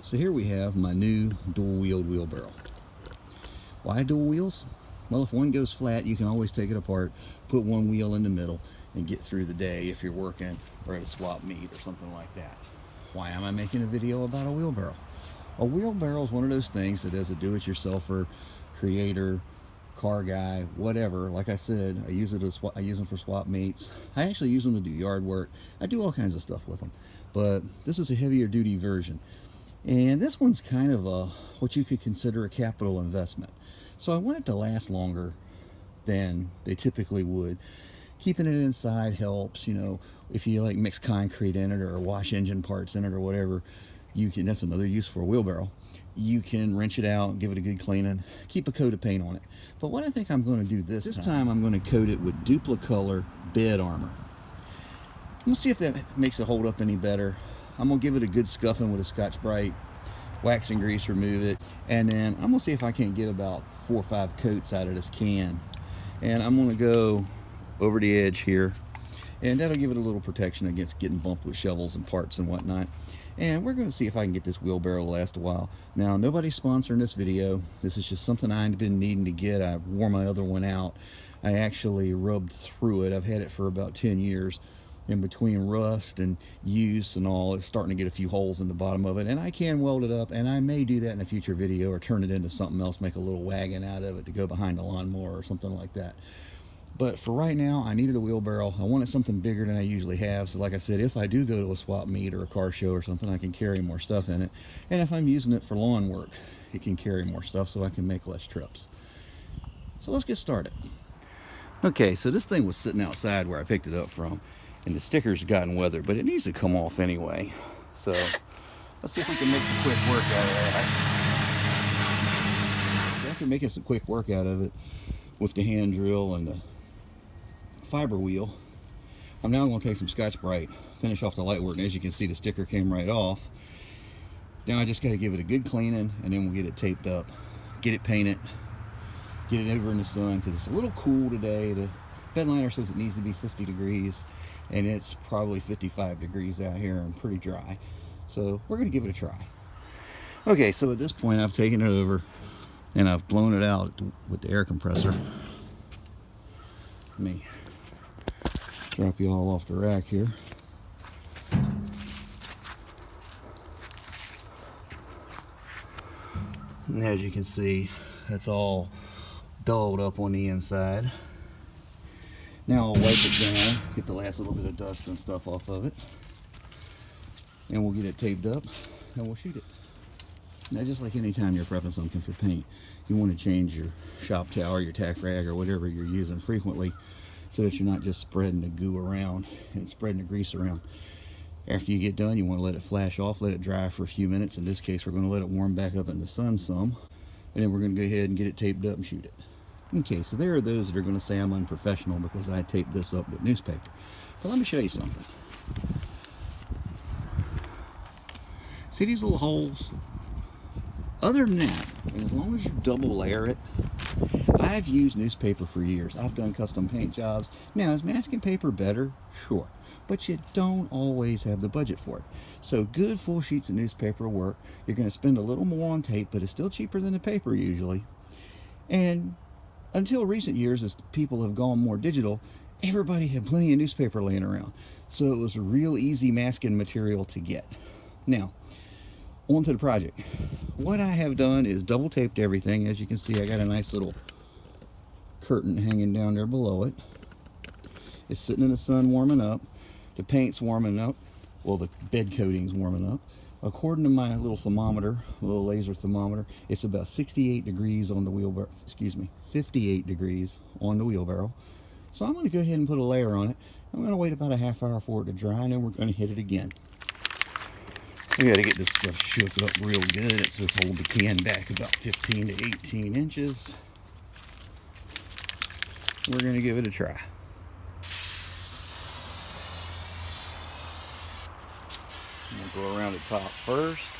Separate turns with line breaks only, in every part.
So here we have my new dual-wheeled wheelbarrow. Why dual wheels? Well, if one goes flat, you can always take it apart, put one wheel in the middle, and get through the day if you're working or at a swap meet or something like that. Why am I making a video about a wheelbarrow? A wheelbarrow is one of those things that as a do-it-yourselfer, creator, car guy, whatever, like I said, I use them for swap meets. I actually use them to do yard work. I do all kinds of stuff with them. But this is a heavier duty version. And this one's kind of what you could consider a capital investment. So I want it to last longer than they typically would. Keeping it inside helps, you know, if you like mix concrete in it or wash engine parts in it or whatever, you can, that's another use for a wheelbarrow. You can wrench it out, give it a good cleaning, keep a coat of paint on it. But what I think I'm going to do this time, I'm going to coat it with Duplicolor bed armor. We'll see if that makes it hold up any better. I'm going to give it a good scuffing with a Scotch-Brite, wax and grease, remove it, and then I'm going to see if I can't get about 4 or 5 coats out of this can. And I'm going to go over the edge here, and that'll give it a little protection against getting bumped with shovels and parts and whatnot. And we're going to see if I can get this wheelbarrow to last a while. Now, nobody's sponsoring this video. This is just something I've been needing to get. I wore my other one out. I actually rubbed through it. I've had it for about 10 years. In between rust and use and all, it's starting to get a few holes in the bottom of it, and I can weld it up, and I may do that in a future video or turn it into something else, make a little wagon out of it to go behind a lawnmower or something like that. But for right now, I needed a wheelbarrow. I wanted something bigger than I usually have, so like I said, if I do go to a swap meet or a car show or something, I can carry more stuff in it. And if I'm using it for lawn work, it can carry more stuff so I can make less trips. So let's get started. Okay, so this thing was sitting outside where I picked it up from, and the sticker's gotten weathered, but it needs to come off anyway. So let's see if we can make some quick work out of that. So after making some quick work out of it with the hand drill and the fiber wheel, I'm now going to take some Scotch-Brite, finish off the light work, and as you can see, the sticker came right off. Now I just got to give it a good cleaning, and then we'll get it taped up, get it painted, get it over in the sun, because it's a little cool today. The bedliner says it needs to be 50 degrees. And it's probably 55 degrees out here and pretty dry. So we're going to give it a try. Okay, so at this point I've taken it over and I've blown it out with the air compressor. Let me drop you all off the rack here. And as you can see, it's all dulled up on the inside. Now I'll wipe it down, get the last little bit of dust and stuff off of it, and we'll get it taped up and we'll shoot it. Now, just like any time you're prepping something for paint, you want to change your shop towel, your tack rag, or whatever you're using frequently, so that you're not just spreading the goo around and spreading the grease around. After you get done, you want to let it flash off, let it dry for a few minutes. In this case, we're going to let it warm back up in the sun some, and then we're going to go ahead and get it taped up and shoot it. Okay, so there are those that are going to say I'm unprofessional because I taped this up with newspaper. But let me show you something. See these little holes? Other than that, as long as you double layer it, I've used newspaper for years. I've done custom paint jobs. Now, is masking paper better? Sure. But you don't always have the budget for it. So good full sheets of newspaper work. You're going to spend a little more on tape, but it's still cheaper than the paper usually. And until recent years, as people have gone more digital, everybody had plenty of newspaper laying around. So it was a real easy masking material to get. Now, on to the project. What I have done is double taped everything. As you can see, I got a nice little curtain hanging down there below it. It's sitting in the sun warming up. The paint's warming up. Well, the bed coating's warming up. According to my little thermometer, a little laser thermometer, it's about 68 degrees on the wheelbarrow, 58 degrees on the wheelbarrow. So I'm going to go ahead and put a layer on it. I'm going to wait about a half hour for it to dry, and then we're going to hit it again. We got to get this stuff shook up real good. It says hold the can back about 15 to 18 inches. We're going to give it a try. I'm going to go around the top first.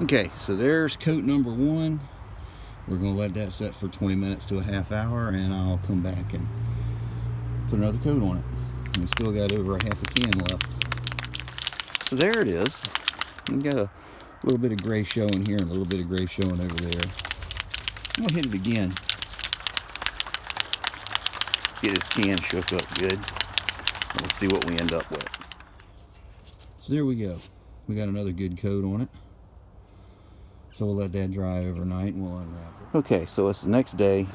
Okay, so there's coat number 1. We're going to let that set for 20 minutes to a half hour, and I'll come back and put another coat on it. We still got over a half a can left. So there it is. We've got a little bit of gray showing here and a little bit of gray showing over there. I'm going to hit it again. Get his can shook up good. And we'll see what we end up with. So there we go. We got another good coat on it. So we'll let that dry overnight and we'll unwrap it. Okay, so it's the next day.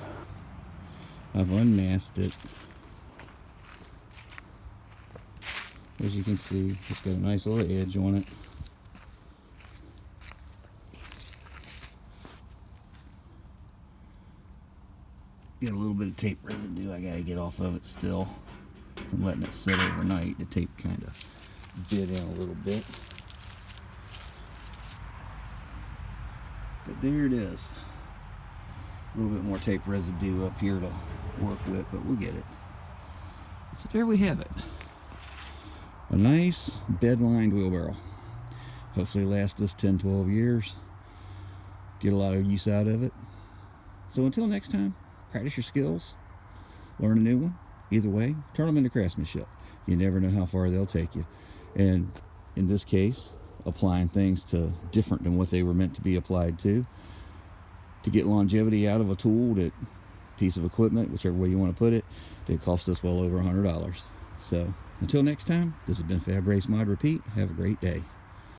I've unmasked it. As you can see, it's got a nice little edge on it. Get a little bit of tape residue I gotta get off of it still from letting it sit overnight. The tape kind of bit in a little bit. But there it is. A little bit more tape residue up here to work with, but we'll get it. So there we have it. A nice bed-lined wheelbarrow. Hopefully last us 10-12 years. Get a lot of use out of it. So until next time, practice your skills. Learn a new one. Either way, turn them into craftsmanship. You never know how far they'll take you. And in this case, applying things to different than what they were meant to be applied to get longevity out of a tool, that piece of equipment, whichever way you want to put it, that cost us well over $100. So until next time, this has been Fab Race Mod Repeat. Have a great day.